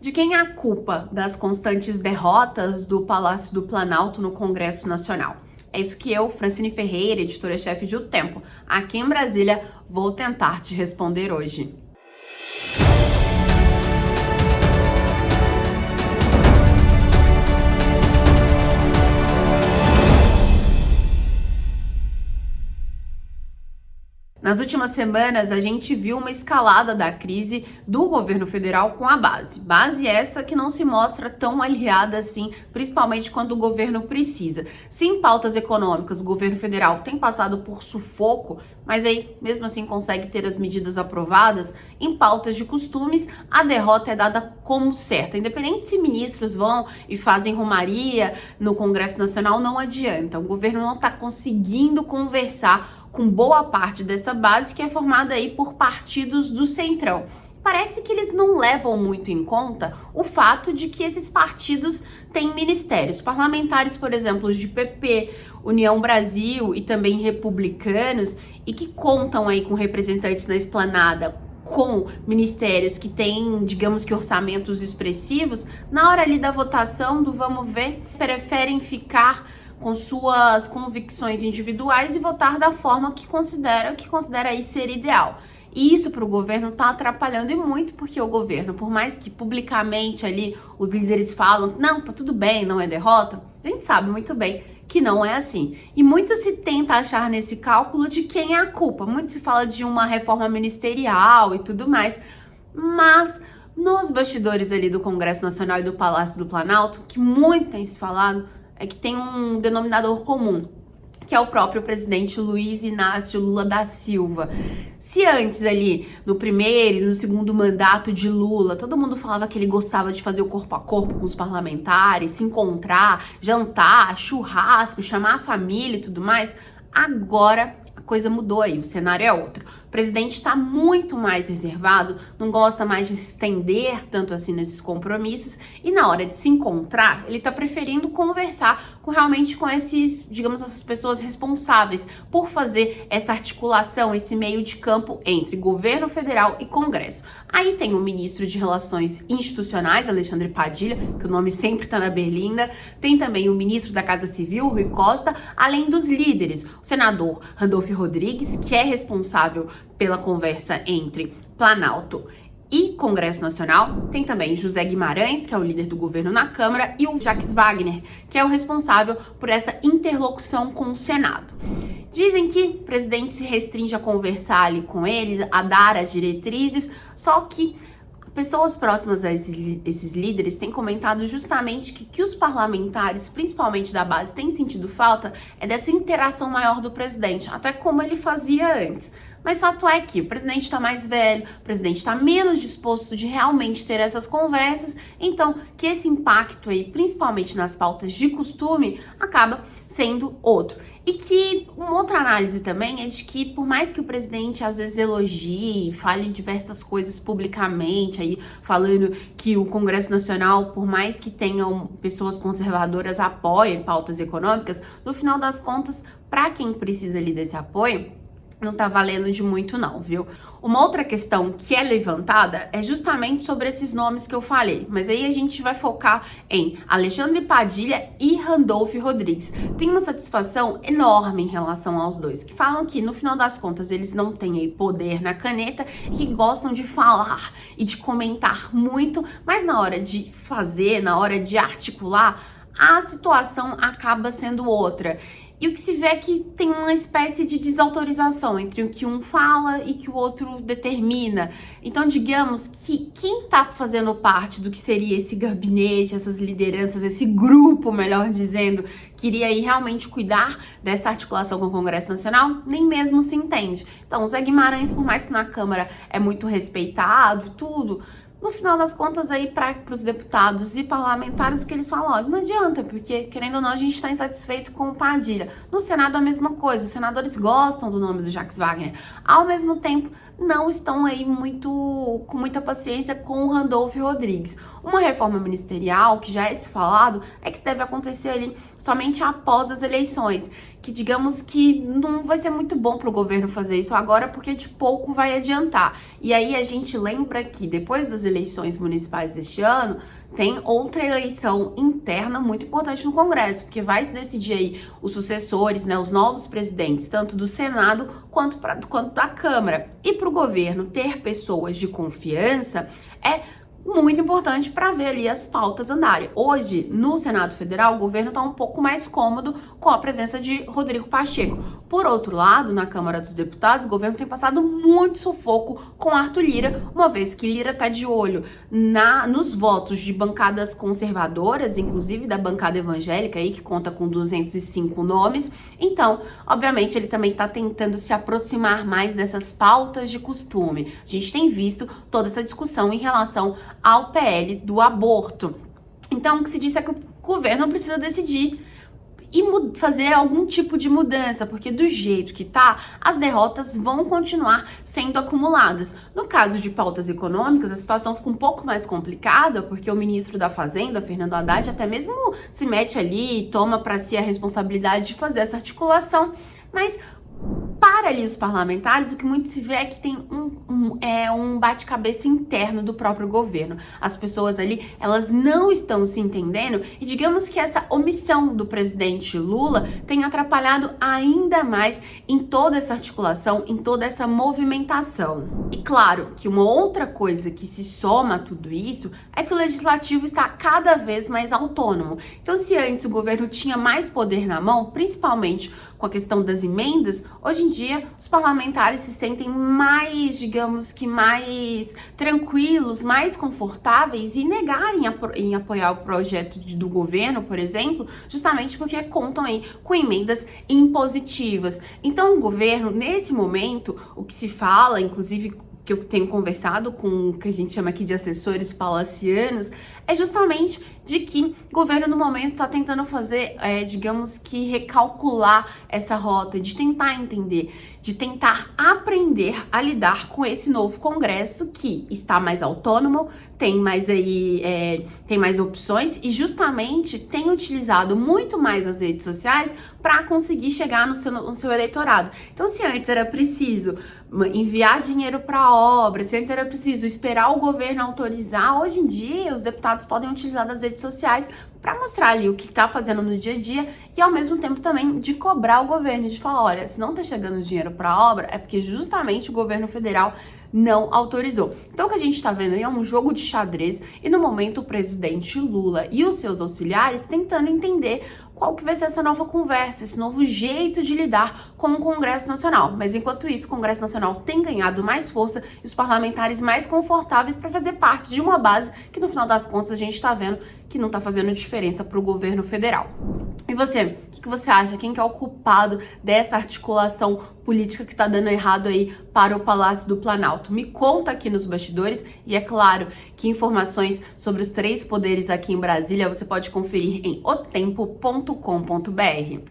De quem é a culpa das constantes derrotas do Palácio do Planalto no Congresso Nacional? É isso que eu, Francine Ferreira, editora-chefe de O Tempo, aqui em Brasília, vou tentar te responder hoje. Nas últimas semanas, a gente viu uma escalada da crise do governo federal com a base. Base essa que não se mostra tão aliada assim, principalmente quando o governo precisa. Se em pautas econômicas o governo federal tem passado por sufoco, mas aí mesmo assim consegue ter as medidas aprovadas, em pautas de costumes a derrota é dada como certa. Independente se ministros vão e fazem romaria no Congresso Nacional, não adianta. O governo não está conseguindo conversar com boa parte dessa base que é formada aí por partidos do Centrão. Parece que eles não levam muito em conta o fato de que esses partidos têm ministérios. Parlamentares, por exemplo, os de PP, União Brasil e também republicanos, e que contam aí com representantes na esplanada, com ministérios que têm, digamos que, orçamentos expressivos, na hora ali da votação do vamos ver, preferem ficar com suas convicções individuais e votar da forma que considera aí ser ideal. E isso para o governo está atrapalhando e muito, porque o governo, por mais que publicamente ali os líderes falam, não, tá tudo bem, não é derrota, a gente sabe muito bem que não é assim. E muito se tenta achar nesse cálculo de quem é a culpa. Muito se fala de uma reforma ministerial e tudo mais, mas nos bastidores ali do Congresso Nacional e do Palácio do Planalto, que muito tem se falado, é que tem um denominador comum, que é o próprio presidente Luiz Inácio Lula da Silva. Se antes ali, no primeiro e no segundo mandato de Lula, todo mundo falava que ele gostava de fazer o corpo a corpo com os parlamentares, se encontrar, jantar, churrasco, chamar a família e tudo mais, agora a coisa mudou aí, o cenário é outro. O presidente está muito mais reservado, não gosta mais de se estender tanto assim nesses compromissos e na hora de se encontrar, ele está preferindo conversar realmente com esses, digamos, essas pessoas responsáveis por fazer essa articulação, esse meio de campo entre governo federal e Congresso. Aí tem o ministro de Relações Institucionais, Alexandre Padilha, que o nome sempre está na berlinda, tem também o ministro da Casa Civil, Rui Costa, além dos líderes, o senador Randolfo Rodrigues, que é responsável pela conversa entre Planalto e Congresso Nacional, tem também José Guimarães, que é o líder do governo na Câmara, e o Jacques Wagner, que é o responsável por essa interlocução com o Senado. Dizem que o presidente se restringe a conversar ali com eles, a dar as diretrizes, só que pessoas próximas a esses líderes têm comentado justamente que os parlamentares, principalmente da base, têm sentido falta é dessa interação maior do presidente, até como ele fazia antes. Mas fato é que o presidente está mais velho, o presidente está menos disposto de realmente ter essas conversas, então que esse impacto aí, principalmente nas pautas de costume, acaba sendo outro. E que uma outra análise também é de que, por mais que o presidente às vezes elogie, fale diversas coisas publicamente, aí falando que o Congresso Nacional, por mais que tenham pessoas conservadoras, apoiem pautas econômicas, no final das contas, para quem precisa ali desse apoio, não tá valendo de muito não, viu? Uma outra questão que é levantada é justamente sobre esses nomes que eu falei, mas aí a gente vai focar em Alexandre Padilha e Randolfo Rodrigues. Tem uma satisfação enorme em relação aos dois, que falam que no final das contas eles não têm aí poder na caneta e que gostam de falar e de comentar muito, mas na hora de fazer, na hora de articular, a situação acaba sendo outra. E o que se vê é que tem uma espécie de desautorização entre o que um fala e que o outro determina. Então, digamos que quem está fazendo parte do que seria esse gabinete, essas lideranças, esse grupo, melhor dizendo, que iria aí realmente cuidar dessa articulação com o Congresso Nacional, nem mesmo se entende. Então, o Zé Guimarães, por mais que na Câmara é muito respeitado, tudo, no final das contas aí para os deputados e parlamentares o que eles falam, olha, não adianta, porque querendo ou não a gente está insatisfeito com o Padilha. No Senado a mesma coisa, os senadores gostam do nome do Jacques Wagner. Ao mesmo tempo, não estão aí com muita paciência com o Randolph Rodrigues. Uma reforma ministerial, que já é se falado, é que isso deve acontecer ali somente após as eleições, que digamos que não vai ser muito bom para o governo fazer isso agora, porque de pouco vai adiantar. E aí a gente lembra que depois das eleições municipais deste ano, tem outra eleição interna muito importante no Congresso, porque vai se decidir aí os sucessores, né, os novos presidentes, tanto do Senado quanto da Câmara. E para o governo ter pessoas de confiança é muito importante para ver ali as pautas andarem. Hoje, no Senado Federal, o governo está um pouco mais cômodo com a presença de Rodrigo Pacheco. Por outro lado, na Câmara dos Deputados, o governo tem passado muito sufoco com Arthur Lira, uma vez que Lira está de olho nos votos de bancadas conservadoras, inclusive da bancada evangélica, aí, que conta com 205 nomes. Então, obviamente, ele também está tentando se aproximar mais dessas pautas de costume. A gente tem visto toda essa discussão em relação ao PL do aborto. Então, o que se diz é que o governo precisa decidir e fazer algum tipo de mudança, porque do jeito que tá, as derrotas vão continuar sendo acumuladas. No caso de pautas econômicas, a situação fica um pouco mais complicada, porque o ministro da Fazenda, Fernando Haddad, até mesmo se mete ali e toma para si a responsabilidade de fazer essa articulação, mas para ali os parlamentares, o que muito se vê é que tem um bate-cabeça interno do próprio governo. As pessoas ali, elas não estão se entendendo e digamos que essa omissão do presidente Lula tem atrapalhado ainda mais em toda essa articulação, em toda essa movimentação. E claro que uma outra coisa que se soma a tudo isso é que o legislativo está cada vez mais autônomo. Então, se antes o governo tinha mais poder na mão, principalmente com a questão das emendas, hoje em dia os parlamentares se sentem mais, digamos que mais tranquilos, mais confortáveis e negarem em apoiar o projeto do governo, por exemplo, justamente porque contam aí com emendas impositivas. Então o governo, nesse momento, o que se fala, inclusive que eu tenho conversado com o que a gente chama aqui de assessores palacianos, é justamente de que o governo no momento está tentando fazer, digamos que recalcular essa rota, de tentar entender, de tentar aprender a lidar com esse novo Congresso que está mais autônomo, tem mais tem mais opções e justamente tem utilizado muito mais as redes sociais para conseguir chegar no seu eleitorado. Então, se antes era preciso enviar dinheiro para obra, se antes era preciso esperar o governo autorizar, hoje em dia os deputados podem utilizar das redes sociais para mostrar ali o que está fazendo no dia a dia e ao mesmo tempo também de cobrar o governo, de falar, olha, se não está chegando dinheiro para obra é porque justamente o governo federal não autorizou. Então o que a gente está vendo aí é um jogo de xadrez e no momento o presidente Lula e os seus auxiliares tentando entender qual que vai ser essa nova conversa, esse novo jeito de lidar com o Congresso Nacional. Mas enquanto isso, o Congresso Nacional tem ganhado mais força e os parlamentares mais confortáveis para fazer parte de uma base que no final das contas a gente está vendo que não está fazendo diferença para o governo federal. E você, o que você acha? Quem que é o culpado dessa articulação política que está dando errado aí para o Palácio do Planalto? Me conta aqui nos bastidores e é claro que informações sobre os 3 poderes aqui em Brasília você pode conferir em otempo.com.br.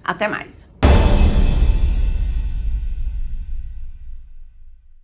Até mais!